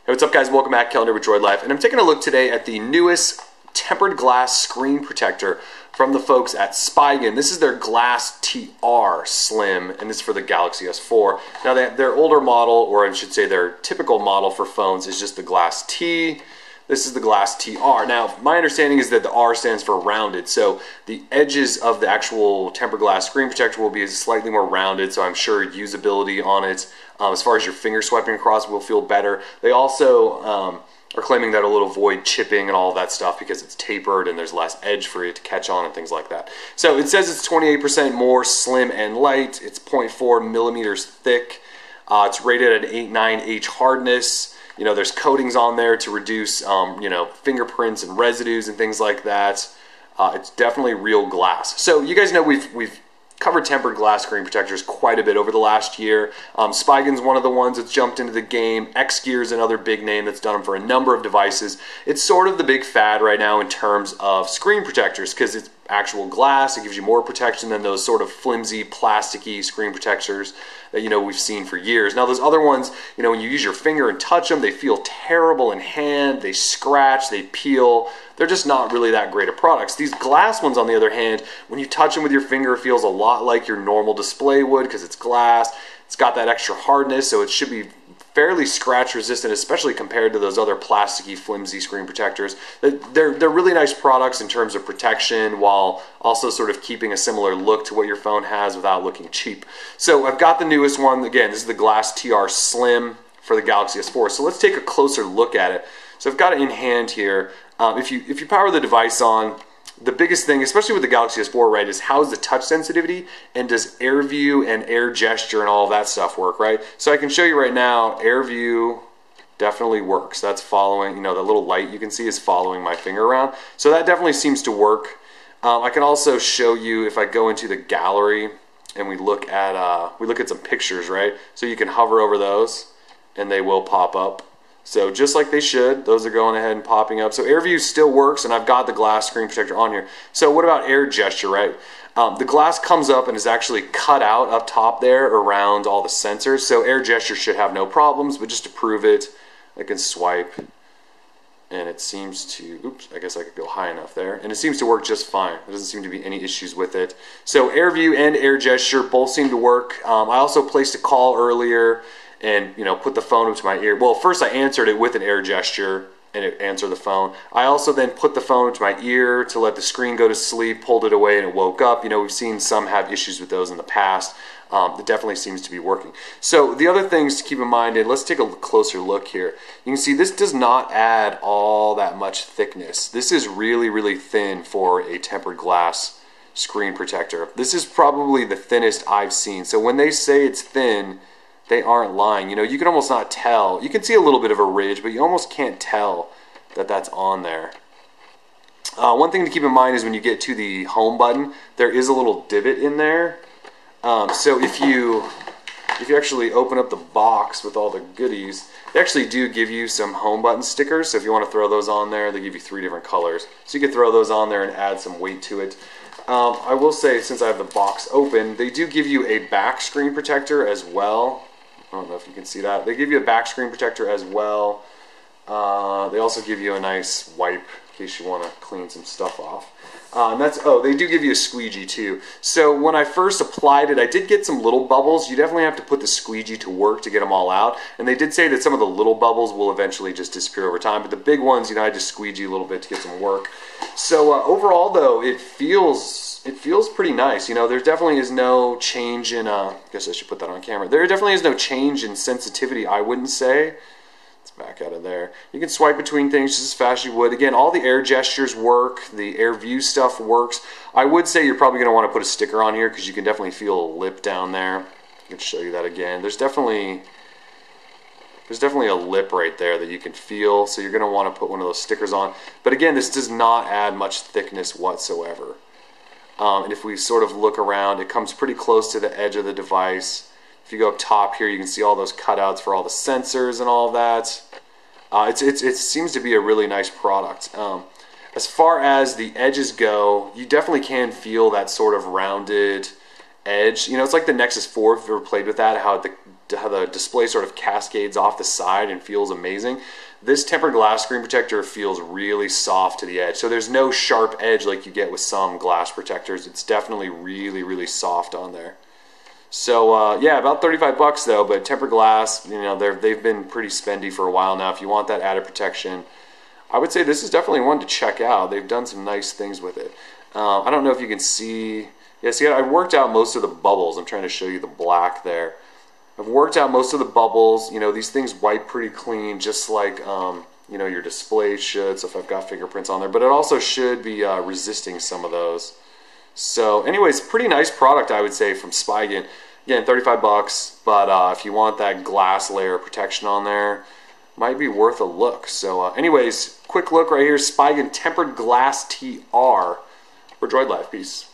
Hey, what's up guys? Welcome back, Calendar with Droid Life. And I'm taking a look today at the newest tempered glass screen protector from the folks at Spigen. This is their GLASt.R Slim, and this is for the Galaxy S4. Now their older model, or I should say their typical model for phones, is just the GLASt. This is the GLASt.R. Now, my understanding is that the R stands for rounded, so the edges of the actual tempered glass screen protector will be slightly more rounded, so I'm sure usability on it, as far as your finger swiping across, will feel better. They also are claiming that it'll avoid chipping and all of that stuff because it's tapered and there's less edge for it to catch on and things like that. So it says it's 28% more slim and light. It's 0.4 millimeters thick. It's rated at 8.9H hardness. You know, there's coatings on there to reduce, you know, fingerprints and residues and things like that. It's definitely real glass. So you guys know we've covered tempered glass screen protectors quite a bit over the last year. Spigen's one of the ones that's jumped into the game. X-Gear's another big name that's done them for a number of devices. It's sort of the big fad right now in terms of screen protectors because it's actual glass. It gives you more protection than those sort of flimsy, plasticky screen protectors that, you know, we've seen for years. Now those other ones, you know, when you use your finger and touch them, they feel terrible in hand, they scratch, they peel. They're just not really that great of products. These glass ones, on the other hand, when you touch them with your finger, it feels a lot like your normal display would because it's glass. It's got that extra hardness, so it should be fairly scratch resistant, especially compared to those other plasticky, flimsy screen protectors. They're really nice products in terms of protection while also sort of keeping a similar look to what your phone has without looking cheap. So I've got the newest one. Again, this is the GLASt.R Slim for the Galaxy S4. So let's take a closer look at it. So I've got it in hand here. If you power the device on, the biggest thing, especially with the Galaxy S4, right, is how's the touch sensitivity and does air view and air gesture and all of that stuff work, right? So I can show you right now, air view definitely works. That's following, you know, that little light you can see is following my finger around. So that definitely seems to work. I can also show you if I go into the gallery and we look at some pictures, right? So you can hover over those and they will pop up. So just like they should, those are going ahead and popping up. So air view still works, and I've got the glass screen protector on here. So what about air gesture, right? The glass comes up and is actually cut out up top there around all the sensors. So air gesture should have no problems, but just to prove it, I can swipe. And it seems to, oops, I guess I could go high enough there. And it seems to work just fine. There doesn't seem to be any issues with it. So air view and air gesture both seem to work. I also placed a call earlier and, you know, put the phone up to my ear. Well, first I answered it with an air gesture and it answered the phone. I also then put the phone up to my ear to let the screen go to sleep, pulled it away, and it woke up. You know, we've seen some have issues with those in the past. It definitely seems to be working. So the other things to keep in mind, and let's take a closer look here. You can see this does not add all that much thickness. This is really, really thin for a tempered glass screen protector. This is probably the thinnest I've seen. So when they say it's thin, they aren't lying. You know, you can almost not tell. You can see a little bit of a ridge, but you almost can't tell that that's on there. One thing to keep in mind is when you get to the home button, there is a little divot in there. So if you actually open up the box with all the goodies, they actually do give you some home button stickers. So if you want to throw those on there, they give you 3 different colors. So you can throw those on there and add some weight to it. I will say, since I have the box open, they do give you a back screen protector as well. I don't know if you can see that. They give you a back screen protector as well. They also give you a nice wipe in case you want to clean some stuff off. And that's, oh, they do give you a squeegee too. So when I first applied it, I did get some little bubbles. You definitely have to put the squeegee to work to get them all out. And they did say that some of the little bubbles will eventually just disappear over time. But the big ones, you know, I just squeegee a little bit to get some work. So overall though, it feels pretty nice. You know, there definitely is no change in, I guess I should put that on camera. There definitely is no change in sensitivity, I wouldn't say. Let's back out of there. You can swipe between things just as fast as you would. Again, all the air gestures work. The air view stuff works. I would say you're probably going to want to put a sticker on here because you can definitely feel a lip down there. I can show you that again. There's definitely a lip right there that you can feel, so you're going to want to put one of those stickers on. But again, this does not add much thickness whatsoever. And if we sort of look around, it comes pretty close to the edge of the device. If you go up top here, you can see all those cutouts for all the sensors and all of that. It seems to be a really nice product. As far as the edges go, you definitely can feel that sort of rounded edge. You know, it's like the Nexus 4, if you've ever played with that, how how the display sort of cascades off the side and feels amazing. This tempered glass screen protector feels really soft to the edge. So there's no sharp edge like you get with some glass protectors. It's definitely really, really soft on there. So yeah, about 35 bucks though, but tempered glass, you know, they've been pretty spendy for a while now. If you want that added protection, I would say this is definitely one to check out. They've done some nice things with it. I don't know if you can see. Yeah, see, I worked out most of the bubbles. I'm trying to show you the black there. I've worked out most of the bubbles. You know, these things wipe pretty clean, just like you know, your display should. So if I've got fingerprints on there, but it also should be resisting some of those. So anyways, pretty nice product, I would say, from Spigen. Again, 35 bucks, but if you want that glass layer protection on there, might be worth a look. So anyways, quick look right here, Spigen Tempered GLASt.R for Droid Life. Peace.